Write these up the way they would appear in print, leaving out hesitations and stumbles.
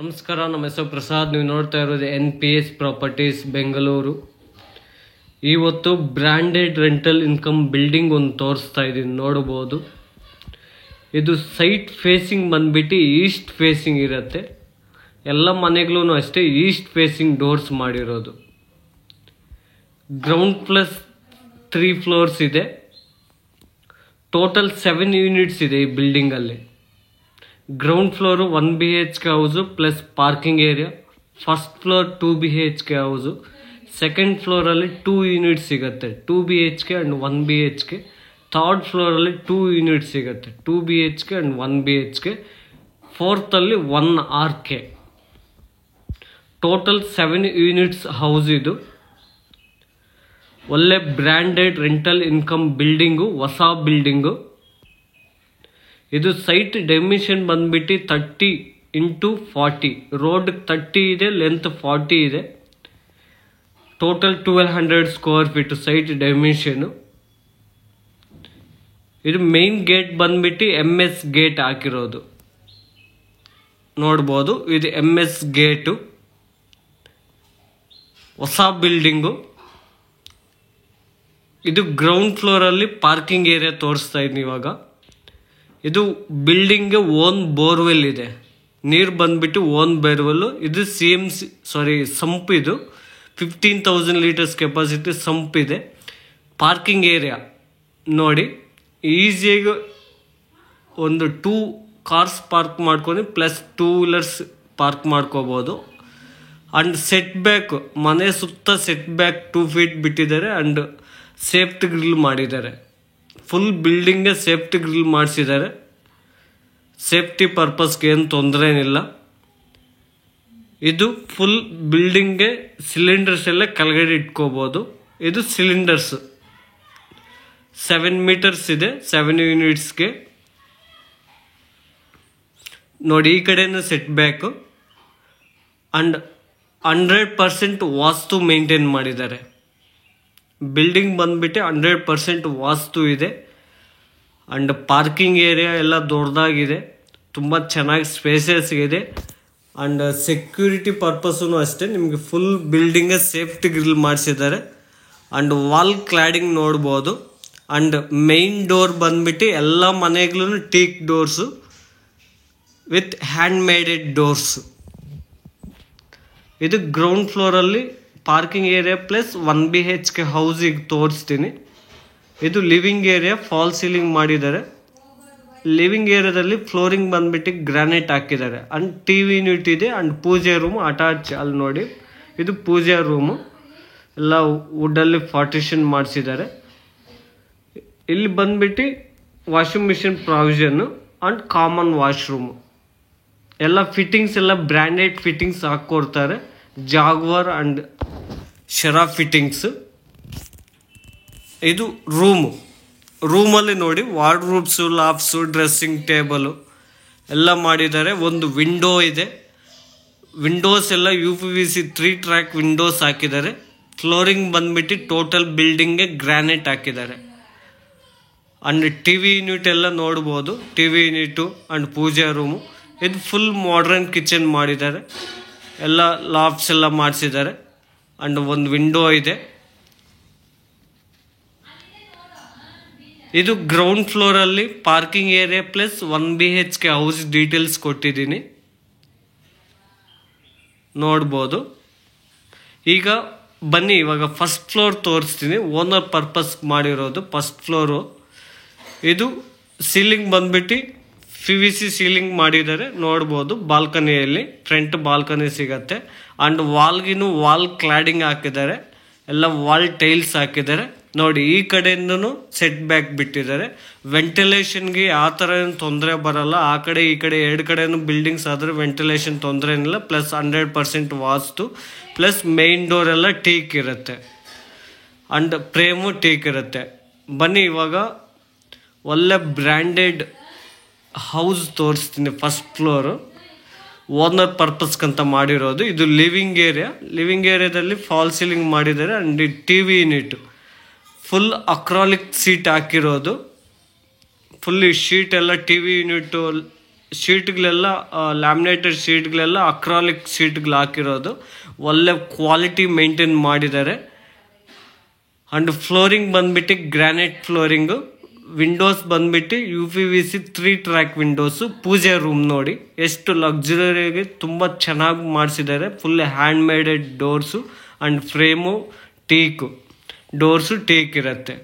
ನಮಸ್ಕಾರ, ನಮ್ಮ ಹೆಸರು ಪ್ರಸಾದ್. ನೀವು ನೋಡ್ತಾ ಇರೋದು NPS ಪ್ರಾಪರ್ಟೀಸ್ ಬೆಂಗಳೂರು. ಇವತ್ತು ಬ್ರ್ಯಾಂಡೆಡ್ ರೆಂಟಲ್ ಇನ್ಕಮ್ ಬಿಲ್ಡಿಂಗ್ ಒಂದು ತೋರಿಸ್ತಾ ಇದ್ದೀನಿ, ನೋಡಬಹುದು. ಇದು ಸೈಟ್ ಫೇಸಿಂಗ್ ಬಂದ್ಬಿಟ್ಟು ಈಸ್ಟ್ ಫೇಸಿಂಗ್ ಇರುತ್ತೆ. ಎಲ್ಲ ಮನೆಗಳೂ ಅಷ್ಟೇ ಈಸ್ಟ್ ಫೇಸಿಂಗ್ ಡೋರ್ಸ್ ಮಾಡಿರೋದು. ಗ್ರೌಂಡ್ ಪ್ಲಸ್ 3 ಫ್ಲೋರ್ಸ್ ಇದೆ. ಟೋಟಲ್ 7 ಯೂನಿಟ್ಸ್ ಇದೆ ಈ ಬಿಲ್ಡಿಂಗಲ್ಲಿ. Ground floor 1 BHK house plus parking area. First floor 2 BHK house. Second ಫ್ಲೋರಲ್ಲಿ 2 ಯೂನಿಟ್ಸ್ ಸಿಗುತ್ತೆ, 2 BHK ಆ್ಯಂಡ್ 1 BHK. ಥರ್ಡ್ ಫ್ಲೋರಲ್ಲಿ 2 ಯೂನಿಟ್ಸ್ ಸಿಗುತ್ತೆ, 2 BHK ಆ್ಯಂಡ್ 1 BHK. ಫೋರ್ತಲ್ಲಿ 1 RK. ಟೋಟಲ್ 7 ಯೂನಿಟ್ಸ್ ಹೌಸ್ ಇದು. ಒಳ್ಳೆ ಬ್ರ್ಯಾಂಡೆಡ್ ರೆಂಟಲ್ ಇನ್ಕಮ್ ಬಿಲ್ಡಿಂಗು, ಹೊಸ ಬಿಲ್ಡಿಂಗು. ಇದು ಸೈಟ್ ಡೈಮೆನ್ಷನ್ ಬಂದ್ಬಿಟ್ಟು 30x40. ರೋಡ್ 30 ಇದೆ, ಲೆಂತ್ 40 ಇದೆ. Total 1200 square feet site dimension. ಇದು ಮೇನ್ ಗೇಟ್ ಬಂದ್ಬಿಟ್ಟು MS ಗೇಟ್ ಹಾಕಿರೋದು, ನೋಡ್ಬೋದು. ಇದು MS ಗೇಟು, ಹೊಸ ಬಿಲ್ಡಿಂಗು. ಇದು ಗ್ರೌಂಡ್ ಫ್ಲೋರಲ್ಲಿ ಪಾರ್ಕಿಂಗ್ ಏರಿಯಾ ತೋರಿಸ್ತಾ ಇದ್ದೀನಿ ಇವಾಗ. ಇದು ಬಿಲ್ಡಿಂಗ್ಗೆ ಓನ್ ಬೋರ್ವೆಲ್ ಇದೆ, ನೀರು ಬಂದ್ಬಿಟ್ಟು ಓನ್ ಬೋರ್ವೆಲ್ಲು. ಇದು ಸಂಪ್. ಇದು 15,000 ಲೀಟರ್ಸ್ ಕೆಪಾಸಿಟಿ ಸಂಪ್ ಇದೆ. ಪಾರ್ಕಿಂಗ್ ಏರಿಯಾ ನೋಡಿ, ಈಸಿಯಾಗಿ ಒಂದು 2 ಕಾರ್ಸ್ ಪಾರ್ಕ್ ಮಾಡ್ಕೊಂಡು ಪ್ಲಸ್ 2 ವೀಲರ್ಸ್ ಪಾರ್ಕ್ ಮಾಡ್ಕೋಬೋದು. ಅಂಡ್ ಸೆಟ್ ಬ್ಯಾಕ್, ಮನೆ ಸುತ್ತ ಸೆಟ್ ಬ್ಯಾಕ್ 2 ಫೀಟ್ ಬಿಟ್ಟಿದ್ದಾರೆ. ಅಂಡ್ ಸೇಫ್ಟಿ ಗ್ರಿಲ್ ಮಾಡಿದ್ದಾರೆ. ಫುಲ್ ಬಿಲ್ಡಿಂಗ್ಗೆ ಸೇಫ್ಟಿ ಗ್ರಿಲ್ ಮಾಡಿಸಿದ್ದಾರೆ. ಸೇಫ್ಟಿ ಪರ್ಪಸ್ಗೆ ಏನು ತೊಂದರೆ ಏನಿಲ್ಲ. ಇದು ಫುಲ್ ಬಿಲ್ಡಿಂಗ್ಗೆ ಸಿಲಿಂಡರ್ಸ್ ಎಲ್ಲ ಕೆಳಗಡೆ ಇಟ್ಕೋಬೋದು. ಇದು ಸಿಲಿಂಡರ್ಸ್ 7 ಮೀಟರ್ಸ್ ಇದೆ, 7 ಯೂನಿಟ್ಸ್ಗೆ. ನೋಡಿ, ಈ ಕಡೆನೂ set back. And 100% vastu maintain ಮಾಡಿದ್ದಾರೆ. ಬಿಲ್ಡಿಂಗ್ ಬಂದ್ಬಿಟ್ಟು 100% ವಾಸ್ತು ಇದೆ. ಅಂಡ್ ಪಾರ್ಕಿಂಗ್ ಏರಿಯಾ ಎಲ್ಲ ದೊಡ್ಡದಾಗಿದೆ, ತುಂಬ ಚೆನ್ನಾಗಿ ಸ್ಪೇಸಸ್ ಇದೆ. ಅಂಡ್ ಸೆಕ್ಯೂರಿಟಿ ಪರ್ಪಸ್ಸೂ ಅಷ್ಟೇ, ನಿಮಗೆ ಫುಲ್ ಬಿಲ್ಡಿಂಗ್ ಸೇಫ್ಟಿ ಗ್ರಿಲ್ ಮಾಡಿಸಿದ್ದಾರೆ. ಅಂಡ್ ವಾಲ್ ಕ್ಲಾಡಿಂಗ್ ನೋಡ್ಬೋದು. ಅಂಡ್ ಮೇನ್ ಡೋರ್ ಬಂದ್ಬಿಟ್ಟು ಎಲ್ಲ ಮನೆಗಳೂ teak doors with hand maded doors. ಇದು ಗ್ರೌಂಡ್ ಫ್ಲೋರಲ್ಲಿ ಪಾರ್ಕಿಂಗ್ ಏರಿಯಾ ಪ್ಲಸ್ 1 BHK ಹೌಸಿಗೆ ತೋರಿಸ್ತೀನಿ. ಇದು ಲಿವಿಂಗ್ ಏರಿಯಾ, ಫಾಲ್ ಸೀಲಿಂಗ್ ಮಾಡಿದ್ದಾರೆ. ಲಿವಿಂಗ್ ಏರಿಯಾದಲ್ಲಿ ಫ್ಲೋರಿಂಗ್ ಬಂದ್ಬಿಟ್ಟು ಗ್ರಾನೈಟ್ ಹಾಕಿದ್ದಾರೆ. ಅಂಡ್ TV ಯೂನಿಟ್ ಇದೆ. ಅಂಡ್ ಪೂಜೆ ರೂಮ್ ಅಟ್ಯಾಚ್. ಅಲ್ಲಿ ನೋಡಿ, ಇದು ಪೂಜಾ ರೂಮು. ಎಲ್ಲ ವುಡ್ಡಲ್ಲಿ ಪಾರ್ಟಿಷನ್ ಮಾಡಿಸಿದ್ದಾರೆ. ಇಲ್ಲಿ ಬಂದ್ಬಿಟ್ಟು washing machine provision and common washroom. ಎಲ್ಲ ಫಿಟ್ಟಿಂಗ್ಸ್ ಎಲ್ಲ ಬ್ರ್ಯಾಂಡೆಡ್ ಫಿಟ್ಟಿಂಗ್ಸ್ ಹಾಕ್ಕೊಡ್ತಾರೆ. Jaquar and Cera fittings. ಇದು ರೂಮಲ್ಲಿ ನೋಡಿ, ವಾರ್ಡ್ರೋಬ್ಸು, ಲಾಫ್ಸು, ಡ್ರೆಸ್ಸಿಂಗ್ ಟೇಬಲು ಎಲ್ಲ ಮಾಡಿದ್ದಾರೆ. ಒಂದು ವಿಂಡೋ ಇದೆ. ವಿಂಡೋಸ್ ಎಲ್ಲ UPVC 3 ಟ್ರ್ಯಾಕ್ ವಿಂಡೋಸ್ ಹಾಕಿದ್ದಾರೆ. ಫ್ಲೋರಿಂಗ್ ಬಂದ್ಬಿಟ್ಟು ಟೋಟಲ್ ಬಿಲ್ಡಿಂಗ್ಗೆ ಗ್ರಾನೈಟ್ ಹಾಕಿದ್ದಾರೆ. ಅಂಡ್ TV ಯೂನಿಟ್ ಎಲ್ಲ ನೋಡ್ಬೋದು, TV unit and puja room. ಇದು ಫುಲ್ ಮಾಡರ್ನ್ ಕಿಚನ್ ಮಾಡಿದ್ದಾರೆ. ಎಲ್ಲ ಲಾಫ್ಟ್ಸ್ ಎಲ್ಲ ಮಾಡಿಸಿದ್ದಾರೆ. ಅಂಡ್ ಒಂದು ವಿಂಡೋ ಇದೆ. ಇದು ಗ್ರೌಂಡ್ ಫ್ಲೋರಲ್ಲಿ parking area plus 1 BHK house details ಕೊಟ್ಟಿದ್ದೀನಿ, ನೋಡ್ಬೋದು. ಈಗ ಬನ್ನಿ, ಇವಾಗ ಫಸ್ಟ್ ಫ್ಲೋರ್ ತೋರಿಸ್ತೀನಿ. ಓನರ್ ಪರ್ಪಸ್ ಮಾಡಿರೋದು ಫಸ್ಟ್ ಫ್ಲೋರು. ಇದು ಸೀಲಿಂಗ್ ಬಂದ್ಬಿಟ್ಟು PVC ಸೀಲಿಂಗ್ ಮಾಡಿದ್ದಾರೆ, ನೋಡ್ಬೋದು. ಬಾಲ್ಕನಿಯಲ್ಲಿ ಫ್ರಂಟ್ ಬಾಲ್ಕನಿ ಸಿಗತ್ತೆ. ಅಂಡ್ ವಾಲ್ಗಿನೂ ವಾಲ್ ಕ್ಲಾಡಿಂಗ್ ಹಾಕಿದ್ದಾರೆ. ಎಲ್ಲ ವಾಲ್ ಟೈಲ್ಸ್ ಹಾಕಿದ್ದಾರೆ. ನೋಡಿ, ಈ ಕಡೆಯಿಂದನೂ ಸೆಟ್ ಬ್ಯಾಕ್ ಬಿಟ್ಟಿದ್ದಾರೆ. ವೆಂಟಿಲೇಷನ್ಗೆ ಆ ಥರ ಏನು ತೊಂದರೆ ಬರಲ್ಲ. ಆ ಕಡೆ ಈ ಕಡೆ 2 ಕಡೆನೂ ಬಿಲ್ಡಿಂಗ್ಸ್ ಆದರೆ ವೆಂಟಿಲೇಷನ್ ತೊಂದರೆ ಏನಿಲ್ಲ. ಪ್ಲಸ್ 100% ವಾಸ್ತು. ಪ್ಲಸ್ ಮೇನ್ ಡೋರ್ ಎಲ್ಲ ಟೀಕ್ ಇರುತ್ತೆ. ಅಂಡ್ ಫ್ರೇಮು ಟೀಕ್ ಇರುತ್ತೆ. ಬನ್ನಿ, ಇವಾಗ ಒಳ್ಳೆ ಬ್ರ್ಯಾಂಡೆಡ್ ಹೌಸ್ ತೋರಿಸ್ತೀನಿ. ಫಸ್ಟ್ ಫ್ಲೋರು ಓನರ್ ಪರ್ಪಸ್ಗಂತ ಮಾಡಿರೋದು. ಇದು ಲಿವಿಂಗ್ ಏರಿಯಾ. ಲಿವಿಂಗ್ ಏರಿಯಾದಲ್ಲಿ ಫಾಲ್ ಸೀಲಿಂಗ್ ಮಾಡಿದ್ದಾರೆ. And TV unit full acrylic seat ಹಾಕಿರೋದು. ಫುಲ್ ಶೀಟ್ ಎಲ್ಲ TV ಯೂನಿಟು ಶೀಟ್ಗಳೆಲ್ಲ ಲ್ಯಾಮಿನೇಟೆಡ್ ಶೀಟ್ಗಳೆಲ್ಲ ಅಕ್ರಾಲಿಕ್ ಶೀಟ್ಗಳು ಹಾಕಿರೋದು, ಒಳ್ಳೆ ಕ್ವಾಲಿಟಿ ಮೇಂಟೈನ್ ಮಾಡಿದ್ದಾರೆ. ಅಂಡ್ ಫ್ಲೋರಿಂಗ್ ಬಂದ್ಬಿಟ್ಟು ಗ್ರಾನೈಟ್ ಫ್ಲೋರಿಂಗು. ವಿಂಡೋಸ್ ಬಂದ್ಬಿಟ್ಟು UPVC 3 ಟ್ರ್ಯಾಕ್ ವಿಂಡೋಸು. ಪೂಜೆ ರೂಮ್ ನೋಡಿ ಎಷ್ಟು ಲಕ್ಸುರಿಯಾಗಿ ತುಂಬ ಚೆನ್ನಾಗಿ ಮಾಡಿಸಿದ್ದಾರೆ. Full hand maded doors and frame teak, doors teak ಇರುತ್ತೆ.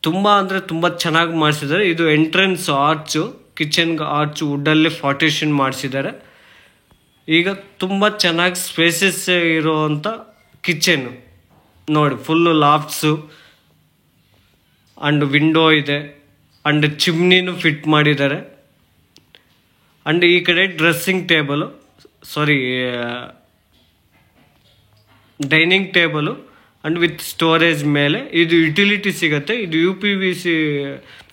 ತುಂಬ ಅಂದರೆ ತುಂಬ ಚೆನ್ನಾಗಿ ಮಾಡಿಸಿದ್ದಾರೆ. ಇದು ಎಂಟ್ರೆನ್ಸ್ ಆರ್ಚು, ಕಿಚನ್ಗೆ ಆರ್ಚು ವುಡ್ಡಲ್ಲಿ ಪಾರ್ಟಿಷನ್ ಮಾಡಿಸಿದ್ದಾರೆ. ಈಗ ತುಂಬ ಚೆನ್ನಾಗಿ ಸ್ಪೇಸಸ್ ಇರೋವಂಥ ಕಿಚನ್ನು ನೋಡಿ, ಫುಲ್ಲು ಲಾಫ್ಟ್ಸು ಅಂಡ್ ವಿಂಡೋ ಇದೆ ಅಂಡ್ ಚಿಮ್ನಿನೂ ಫಿಟ್ ಮಾಡಿದ್ದಾರೆ. ಅಂಡ್ ಈ ಕಡೆ dressing table, dining table and with storage ಮೇಲೆ. ಇದು ಯುಟಿಲಿಟಿ ಸಿಗುತ್ತೆ. ಇದು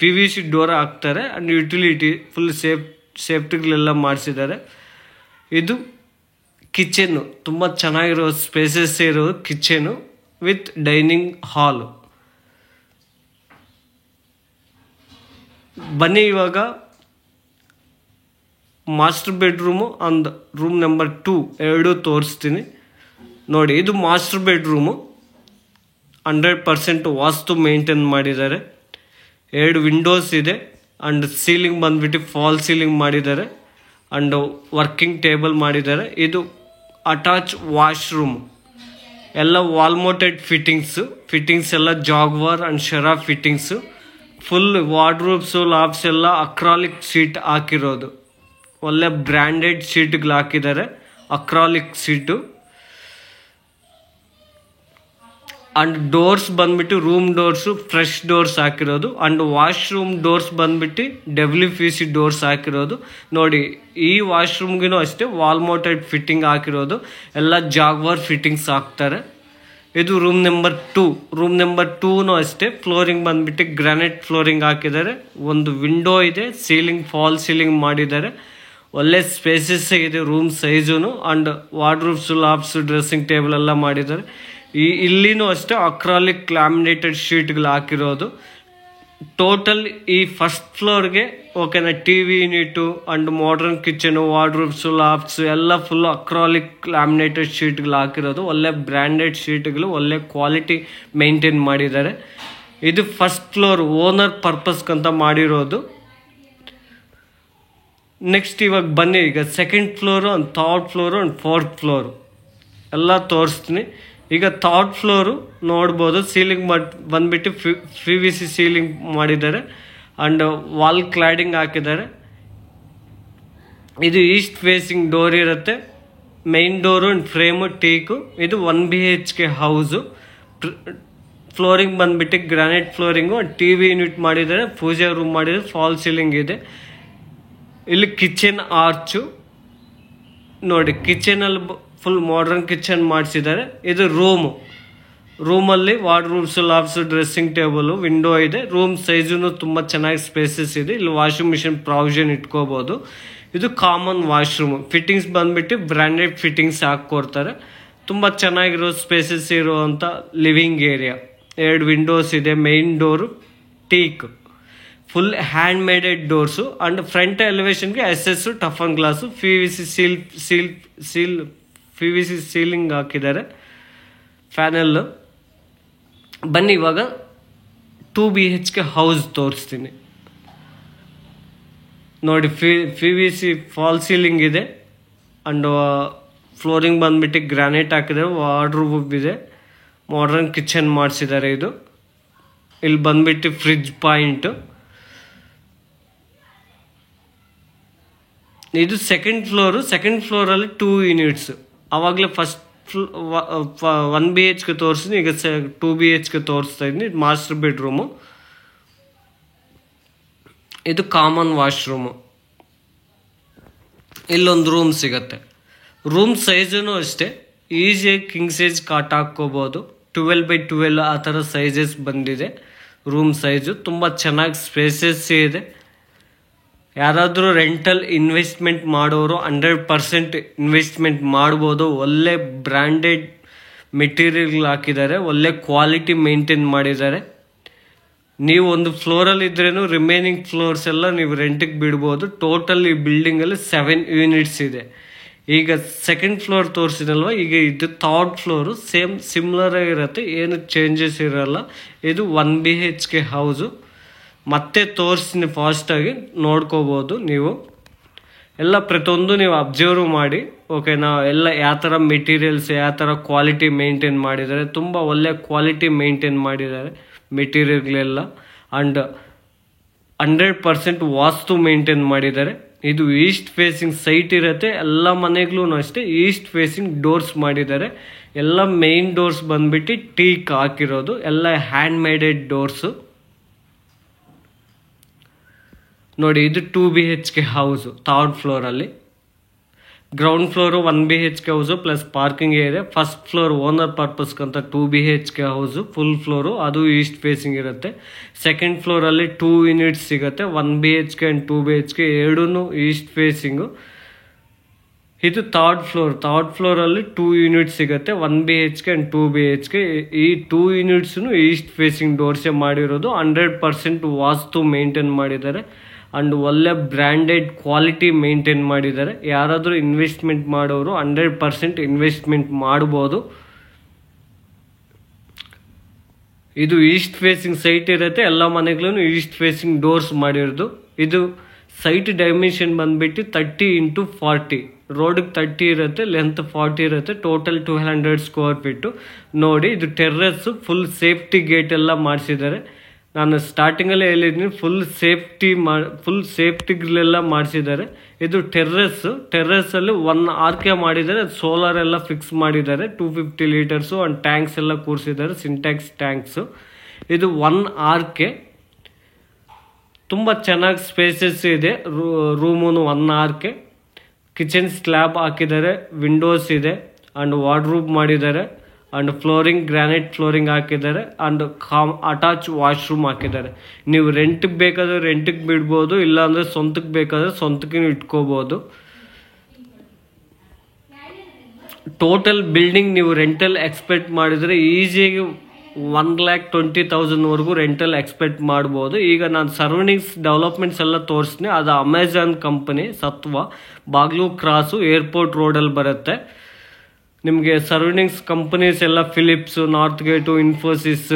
PVC ಡೋರ್ ಹಾಕ್ತಾರೆ ಅಂಡ್ ಯುಟಿಲಿಟಿ ಫುಲ್ ಸೇಫ್ಟಿಗಳೆಲ್ಲ ಮಾಡಿಸಿದ್ದಾರೆ. ಇದು ಕಿಚನ್ನು, ತುಂಬ ಚೆನ್ನಾಗಿರೋ ಸ್ಪೇಸಸ್ ಇರೋ ಕಿಚನು ವಿತ್ ಡೈನಿಂಗ್ ಹಾಲು. ಬನ್ನಿ ಇವಾಗ master bedroom and room number 2 ಎರಡೂ ತೋರಿಸ್ತೀನಿ ನೋಡಿ. ಇದು ಮಾಸ್ಟರ್ ಬೆಡ್ರೂಮು, 100% ವಾಸ್ತು ಮೇಂಟೈನ್ ಮಾಡಿದ್ದಾರೆ. 2 ವಿಂಡೋಸ್ ಇದೆ ಅಂಡ್ ಸೀಲಿಂಗ್ ಬಂದ್ಬಿಟ್ಟು ಫಾಲ್ ಸೀಲಿಂಗ್ ಮಾಡಿದ್ದಾರೆ ಅಂಡ್ ವರ್ಕಿಂಗ್ ಟೇಬಲ್ ಮಾಡಿದ್ದಾರೆ. ಇದು ಅಟ್ಯಾಚ್ ವಾಶ್ರೂಮ್, ಎಲ್ಲ ವಾಲ್ ಮೌಂಟೆಡ್ ಫಿಟ್ಟಿಂಗ್ಸ್ ಎಲ್ಲ Jaquar and Cera fittings. Full wardrobes lofts ಎಲ್ಲ ಅಕ್ರಾಲಿಕ್ ಶೀಟ್ ಹಾಕಿರೋದು, ಒಳ್ಳೆ ಬ್ರ್ಯಾಂಡೆಡ್ ಶೀಟ್ಗಳು ಹಾಕಿದ್ದಾರೆ, ಅಕ್ರಾಲಿಕ್ ಶೀಟು. ಅಂಡ್ ಡೋರ್ಸ್ ಬಂದ್ಬಿಟ್ಟು ರೂಮ್ ಡೋರ್ಸು ಫ್ರೆಶ್ ಡೋರ್ಸ್ ಹಾಕಿರೋದು ಅಂಡ್ ವಾಶ್ರೂಮ್ ಡೋರ್ಸ್ ಬಂದ್ಬಿಟ್ಟು WPVC ಡೋರ್ಸ್ ಹಾಕಿರೋದು ನೋಡಿ. ಈ ವಾಶ್ರೂಮ್ಗೂ ಅಷ್ಟೇ ವಾಲ್ ಮೌಂಟೆಡ್ ಫಿಟ್ಟಿಂಗ್ ಹಾಕಿರೋದು, ಎಲ್ಲ ಜಾಗ್ವಾರ್ ಫಿಟ್ಟಿಂಗ್ಸ್ ಹಾಕ್ತಾರೆ. ಇದು ರೂಮ್ ನಂಬರ್ 2. ರೂಮ್ ನಂಬರ್ 2ನೂ ಅಷ್ಟೇ ಫ್ಲೋರಿಂಗ್ ಬಂದ್ಬಿಟ್ಟು ಗ್ರಾನೈಟ್ ಫ್ಲೋರಿಂಗ್ ಹಾಕಿದ್ದಾರೆ. ಒಂದು ವಿಂಡೋ ಇದೆ, ಸೀಲಿಂಗ್ ಫಾಲ್ ಸೀಲಿಂಗ್ ಮಾಡಿದ್ದಾರೆ. ಒಳ್ಳೆ ಸ್ಪೇಸಸ್ ಇದೆ ರೂಮ್ ಸೈಜುನು and wardrobes lofts dressing table ಎಲ್ಲ ಮಾಡಿದ್ದಾರೆ. ಇಲ್ಲಿನೂ ಅಷ್ಟೇ ಅಕ್ರಾಲಿಕ್ ಲ್ಯಾಮಿನೇಟೆಡ್ ಶೀಟ್ಗಳು ಹಾಕಿರೋದು. ಟೋಟಲ್ ಈ ಫಸ್ಟ್ ಫ್ಲೋರ್ಗೆ ಓಕೆನಾ, TV unit and modern kitchen wardrobes lofts ಎಲ್ಲ ಫುಲ್ ಅಕ್ರಾಲಿಕ್ ಲ್ಯಾಮಿನೇಟೆಡ್ ಶೀಟ್ಗಳು ಹಾಕಿರೋದು. ಒಳ್ಳೆ ಬ್ರ್ಯಾಂಡೆಡ್ ಶೀಟ್ಗಳು, ಒಳ್ಳೆ ಕ್ವಾಲಿಟಿ ಮೇಂಟೈನ್ ಮಾಡಿದ್ದಾರೆ. ಇದು ಫಸ್ಟ್ ಫ್ಲೋರ್ ಓನರ್ ಪರ್ಪಸ್ಗಂತ ಮಾಡಿರೋದು. ನೆಕ್ಸ್ಟ್ ಇವಾಗ ಬನ್ನಿ, ಈಗ second floor and third floor and fourth floor ಎಲ್ಲ ತೋರಿಸ್ತೀನಿ. ಈಗ ಥರ್ಡ್ ಫ್ಲೋರು ನೋಡ್ಬೋದು, ಸೀಲಿಂಗ್ ಬಂದ್ಬಿಟ್ಟು PVC ಸೀಲಿಂಗ್ ಮಾಡಿದ್ದಾರೆ ಅಂಡ್ ವಾಲ್ ಕ್ಲಾಡಿಂಗ್ ಹಾಕಿದ್ದಾರೆ. ಇದು ಈಸ್ಟ್ ಫೇಸಿಂಗ್ ಡೋರ್ ಇರುತ್ತೆ, main door and frame teak. ಇದು 1 BHK ಹೌಸು. ಫ್ಲೋರಿಂಗ್ ಬಂದ್ಬಿಟ್ಟು ಗ್ರಾನೈಟ್ ಫ್ಲೋರಿಂಗು, TV ಯೂನಿಟ್ ಮಾಡಿದ್ದಾರೆ, ಪೂಜೆ ರೂಮ್ ಮಾಡಿದ್ದಾರೆ, ಫಾಲ್ ಸೀಲಿಂಗ್ ಇದೆ. ಇಲ್ಲಿ ಕಿಚನ್ ಆರ್ಚು ನೋಡಿ, ಕಿಚನಲ್ಲಿ ಫುಲ್ ಮಾಡರ್ನ್ ಕಿಚನ್ ಮಾಡಿಸಿದ್ದಾರೆ. ಇದು ರೂಮಲ್ಲಿ wardrobes lofts dressing table window ಇದೆ. ರೂಮ್ ಸೈಜುನು ತುಂಬ ಚೆನ್ನಾಗಿ ಸ್ಪೇಸಸ್ ಇದೆ. ಇಲ್ಲಿ ವಾಷಿಂಗ್ ಮಿಷಿನ್ ಪ್ರಾವಿಷನ್ ಇಟ್ಕೋಬೋದು. ಇದು ಕಾಮನ್ ವಾಶ್ರೂಮ್. ಫಿಟ್ಟಿಂಗ್ಸ್ ಬಂದ್ಬಿಟ್ಟು ಬ್ರ್ಯಾಂಡೆಡ್ ಫಿಟ್ಟಿಂಗ್ಸ್ ಹಾಕ್ಕೊಡ್ತಾರೆ. ತುಂಬ ಚೆನ್ನಾಗಿರೋ ಸ್ಪೇಸಸ್ ಇರುವಂಥ ಲಿವಿಂಗ್ ಏರಿಯಾ. 2 ವಿಂಡೋಸ್ ಇದೆ, main door teak, full hand maded doors and front ಎಲಿವೇಶನ್ಗೆ SS toughen glass, PVC ceiling ಹಾಕಿದ್ದಾರೆ. ಫ್ಯಾನೆಲ್ಲು. ಬನ್ನಿ ಇವಾಗ 2 BHK ಹೌಸ್ ತೋರಿಸ್ತೀನಿ ನೋಡಿ. PVC ಫಾಲ್ ಸೀಲಿಂಗ್ ಇದೆ ಅಂಡ್ ಫ್ಲೋರಿಂಗ್ ಬಂದ್ಬಿಟ್ಟು ಗ್ರಾನೈಟ್ ಹಾಕಿದ್ದಾರೆ. ವಾರ್ಡ್ರೋಬ್ ಇದೆ, ಮಾಡರ್ನ್ ಕಿಚನ್ ಮಾಡಿಸಿದ್ದಾರೆ. ಇಲ್ಲಿ ಬಂದ್ಬಿಟ್ಟು ಫ್ರಿಡ್ಜ್ ಪಾಯಿಂಟು. ಇದು ಸೆಕೆಂಡ್ ಫ್ಲೋರಲ್ಲಿ 2 ಯೂನಿಟ್ಸ್. ಆವಾಗಲೇ ಫಸ್ಟ್ 1 BHK ತೋರಿಸ್ತೀನಿ, ಈಗ 2 BHK ತೋರಿಸ್ತಾ ಇದ್ದೀನಿ. ಇದು ಮಾಸ್ಟರ್ ಬೆಡ್ರೂಮು. ಇದು ಕಾಮನ್ ವಾಶ್ರೂಮು. ಇಲ್ಲೊಂದು ರೂಮ್ ಸಿಗತ್ತೆ. ರೂಮ್ ಸೈಜೂ ಅಷ್ಟೇ ಈಸಿಯಾಗಿ ಕಿಂಗ್ ಸೈಜ್ ಕಾಟ್ ಹಾಕ್ಕೋಬೋದು. 12x12 ಆ ಥರ ಸೈಜಸ್ ಬಂದಿದೆ. ರೂಮ್ ಸೈಜು ತುಂಬ ಚೆನ್ನಾಗಿ ಸ್ಪೇಸಸ್ ಇದೆ. ಯಾರಾದರೂ ರೆಂಟಲ್ ಇನ್ವೆಸ್ಟ್ಮೆಂಟ್ ಮಾಡೋರು 100% ಇನ್ವೆಸ್ಟ್ಮೆಂಟ್ ಮಾಡ್ಬೋದು. ಒಳ್ಳೆ ಬ್ರ್ಯಾಂಡೆಡ್ ಮೆಟೀರಿಯಲ್ ಹಾಕಿದ್ದಾರೆ, ಒಳ್ಳೆ ಕ್ವಾಲಿಟಿ ಮೇಂಟೈನ್ ಮಾಡಿದ್ದಾರೆ. ನೀವು ಒಂದು ಫ್ಲೋರಲ್ಲಿ ಇದ್ರೇನು ರಿಮೈನಿಂಗ್ ಫ್ಲೋರ್ಸ್ ಎಲ್ಲ ನೀವು ರೆಂಟಿಗೆ ಬಿಡ್ಬೋದು. ಟೋಟಲ್ ಈ ಬಿಲ್ಡಿಂಗಲ್ಲಿ 7 ಯೂನಿಟ್ಸ್ ಇದೆ. ಈಗ ಸೆಕೆಂಡ್ ಫ್ಲೋರ್ ತೋರಿಸಿದಲ್ವ, ಈಗ ಇದು ಥರ್ಡ್ ಫ್ಲೋರು ಸೇಮ್ ಸಿಮ್ಲರ್ ಆಗಿರುತ್ತೆ, ಏನು ಚೇಂಜಸ್ ಇರಲ್ಲ. ಇದು 1 BHK ಹೌಸು. ಮತ್ತೆ ತೋರಿಸ್ತೀನಿ ಫಾಸ್ಟಾಗಿ ನೋಡ್ಕೋಬೋದು ನೀವು. ಎಲ್ಲ ಪ್ರತಿಯೊಂದು ನೀವು ಅಬ್ಸರ್ವ್ ಮಾಡಿ, ಓಕೆನಾ. ಎಲ್ಲ ಯಾವ ಥರ ಮೆಟೀರಿಯಲ್ಸ್, ಯಾವ ಥರ ಕ್ವಾಲಿಟಿ ಮೇಂಟೈನ್ ಮಾಡಿದ್ದಾರೆ, ತುಂಬ ಒಳ್ಳೆ ಕ್ವಾಲಿಟಿ ಮೇಂಟೈನ್ ಮಾಡಿದ್ದಾರೆ ಮೆಟೀರಿಯಲ್ಗಳೆಲ್ಲ. ಆ್ಯಂಡ್ 100% ವಾಸ್ತು ಮೇಂಟೈನ್ ಮಾಡಿದ್ದಾರೆ. ಇದು ಈಸ್ಟ್ ಫೇಸಿಂಗ್ ಸೈಟ್ ಇರುತ್ತೆ. ಎಲ್ಲ ಮನೆಗಳೂ ಅಷ್ಟೇ ಈಸ್ಟ್ ಫೇಸಿಂಗ್ ಡೋರ್ಸ್ ಮಾಡಿದ್ದಾರೆ. ಎಲ್ಲ ಮೇನ್ ಡೋರ್ಸ್ ಬಂದ್ಬಿಟ್ಟು ಟೀಕ್ ಹಾಕಿರೋದು, ಎಲ್ಲ ಹ್ಯಾಂಡ್ ಮೇಡೆಡ್ ಡೋರ್ಸು ನೋಡಿ. ಇದು 2 BHK ಹೌಸು ಥರ್ಡ್ ಫ್ಲೋರಲ್ಲಿ. Ground floor 1 BHK house plus parking area. First floor owner ಪರ್ಪಸ್ಗಂತ 2 BHK ಹೌಸು ಫುಲ್ ಫ್ಲೋರು, ಅದು ಈಸ್ಟ್ ಫೇಸಿಂಗ್ ಇರುತ್ತೆ. ಸೆಕೆಂಡ್ ಫ್ಲೋರಲ್ಲಿ 2 ಯೂನಿಟ್ಸ್ ಸಿಗುತ್ತೆ, 1 BHK ಆ್ಯಂಡ್ 2 BHK ಎರಡೂ ಈಸ್ಟ್ ಫೇಸಿಂಗು. ಇದು ಥರ್ಡ್ ಫ್ಲೋರಲ್ಲಿ 2 ಯೂನಿಟ್ಸ್ ಸಿಗುತ್ತೆ, 1 BHK ಆ್ಯಂಡ್ 2 BHK. ಈ 2 ಯೂನಿಟ್ಸ್ನು ಈಸ್ಟ್ ಫೇಸಿಂಗ್ ಡೋರ್ಸೇ ಮಾಡಿರೋದು. 100% ವಾಸ್ತು ಮೇಂಟೈನ್ ಮಾಡಿದ್ದಾರೆ. ಆ್ಯಂಡ್ ಒಳ್ಳೆ ಬ್ರ್ಯಾಂಡೆಡ್ ಕ್ವಾಲಿಟಿ ಮೇಂಟೈನ್ ಮಾಡಿದ್ದಾರೆ. ಯಾರಾದರೂ ಇನ್ವೆಸ್ಟ್ಮೆಂಟ್ ಮಾಡೋರು 100% ಇನ್ವೆಸ್ಟ್ಮೆಂಟ್ ಮಾಡ್ಬೋದು. ಇದು ಈಸ್ಟ್ ಫೇಸಿಂಗ್ ಸೈಟ್ ಇರುತ್ತೆ, ಎಲ್ಲ ಮನೆಗಳೂ ಈಸ್ಟ್ ಫೇಸಿಂಗ್ ಡೋರ್ಸ್ ಮಾಡಿರೋದು. ಇದು ಸೈಟ್ ಡೈಮೆನ್ಷನ್ ಬಂದ್ಬಿಟ್ಟು 30x40. ರೋಡಿಗೆ 30 ಇರುತ್ತೆ, ಲೆಂತ್ 40 ಇರುತ್ತೆ, ಟೋಟಲ್ 200 ಸ್ಕ್ವೇರ್ ಫೀಟು. ನೋಡಿ, ಇದು ಟೆರ್ರಸ್ಸು, ಫುಲ್ ಸೇಫ್ಟಿ ಗೇಟ್ ಎಲ್ಲ ಮಾಡಿಸಿದ್ದಾರೆ. ನಾನು ಸ್ಟಾರ್ಟಿಂಗಲ್ಲೇ ಹೇಳಿದ್ದೀನಿ, ಫುಲ್ ಸೇಫ್ಟಿಗಳೆಲ್ಲ ಮಾಡಿಸಿದ್ದಾರೆ. ಇದು ಟೆರ್ರಸ್ಸಲ್ಲಿ 1 RK ಮಾಡಿದ್ದಾರೆ, ಅದು ಸೋಲಾರ್ ಎಲ್ಲ ಫಿಕ್ಸ್ ಮಾಡಿದ್ದಾರೆ. 250 ಲೀಟರ್ಸು ಆ್ಯಂಡ್ ಟ್ಯಾಂಕ್ಸ್ ಎಲ್ಲ ಕೂರಿಸಿದ್ದಾರೆ, ಸಿಂಟ್ಯಾಕ್ಸ್ ಟ್ಯಾಂಕ್ಸು. ಇದು 1 RK, ತುಂಬ ಚೆನ್ನಾಗಿ ಸ್ಪೇಸಸ್ ಇದೆ. Room 1 RK. ಕಿಚನ್ ಸ್ಲ್ಯಾಬ್ ಹಾಕಿದ್ದಾರೆ, ವಿಂಡೋಸ್ ಇದೆ ಆ್ಯಂಡ್ ವಾರ್ಡ್ರೂಬ್ ಮಾಡಿದ್ದಾರೆ. ಆ್ಯಂಡ್ ಫ್ಲೋರಿಂಗ್ ಗ್ರಾನೈಟ್ ಫ್ಲೋರಿಂಗ್ ಹಾಕಿದ್ದಾರೆ. ಆ್ಯಂಡ್ ಅಟ್ಯಾಚ್ ವಾಶ್ರೂಮ್ ಹಾಕಿದ್ದಾರೆ. ನೀವು ರೆಂಟಿಗೆ ಬೇಕಾದರೆ ರೆಂಟಿಗೆ ಬಿಡ್ಬೋದು, ಇಲ್ಲಾಂದರೆ ಸ್ವಂತಕ್ಕೆ ಬೇಕಾದರೆ ಸ್ವಂತಕ್ಕೆ ಇಟ್ಕೋಬೋದು. ಟೋಟಲ್ ಬಿಲ್ಡಿಂಗ್ ನೀವು ರೆಂಟಲ್ ಎಕ್ಸ್ಪೆಕ್ಟ್ ಮಾಡಿದರೆ ಈಸಿಯಾಗಿ 1,20,000ವರೆಗೂ ರೆಂಟಲ್ ಎಕ್ಸ್ಪೆಕ್ಟ್ ಮಾಡ್ಬೋದು. ಈಗ ನಾನು ಸರೌಂಡಿಂಗ್ಸ್ ಡೆವಲಪ್ಮೆಂಟ್ಸ್ ಎಲ್ಲ ತೋರಿಸ್ತೀನಿ. ಅದು ಅಮೆಜಾನ್ ಕಂಪನಿ, ಸತ್ವ, ಬಾಗ್ಲೂ ಕ್ರಾಸು, ಏರ್ಪೋರ್ಟ್ ರೋಡಲ್ಲಿ ಬರುತ್ತೆ. ನಿಮಗೆ ಸರೌಂಡಿಂಗ್ಸ್ ಕಂಪನೀಸ್ ಎಲ್ಲ Philips, North Gate, Infosys,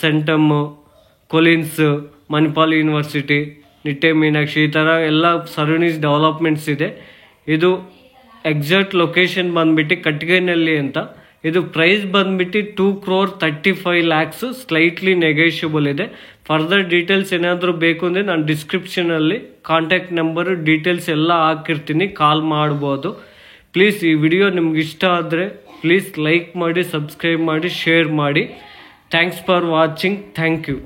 Centum, Collins, Manipal university, Nitte Meenakshi, ಈ ಥರ ಎಲ್ಲ ಸರೌಂಡಿಂಗ್ಸ್ ಡೆವಲಪ್ಮೆಂಟ್ಸ್ ಇದೆ. ಇದು ಎಕ್ಸಾಕ್ಟ್ ಲೊಕೇಶನ್ ಬಂದ್ಬಿಟ್ಟು ಕಟ್ಟಿಗೆನಲ್ಲಿ ಅಂತ. ಇದು ಪ್ರೈಸ್ ಬಂದ್ಬಿಟ್ಟು 2,35 lakhs, ಸ್ಲೈಟ್ಲಿ ನೆಗೋಷಿಯಬಲ್ ಇದೆ. ಫರ್ದರ್ ಡೀಟೇಲ್ಸ್ ಏನಾದರೂ ಬೇಕು ಅಂದರೆ ನಾನು ಡಿಸ್ಕ್ರಿಪ್ಷನಲ್ಲಿ ಕಾಂಟ್ಯಾಕ್ಟ್ ನಂಬರು ಡೀಟೇಲ್ಸ್ ಎಲ್ಲ ಹಾಕಿರ್ತೀನಿ, ಕಾಲ್ ಮಾಡ್ಬೋದು. ಪ್ಲೀಸ್ ಈ ವಿಡಿಯೋ ನಿಮ್ಗೆ ಇಷ್ಟ ಆದರೆ ಪ್ಲೀಸ್ ಲೈಕ್ ಮಾಡಿ, ಸಬ್ಸ್ಕ್ರೈಬ್ ಮಾಡಿ, ಶೇರ್ ಮಾಡಿ. Thanks for watching. Thank you.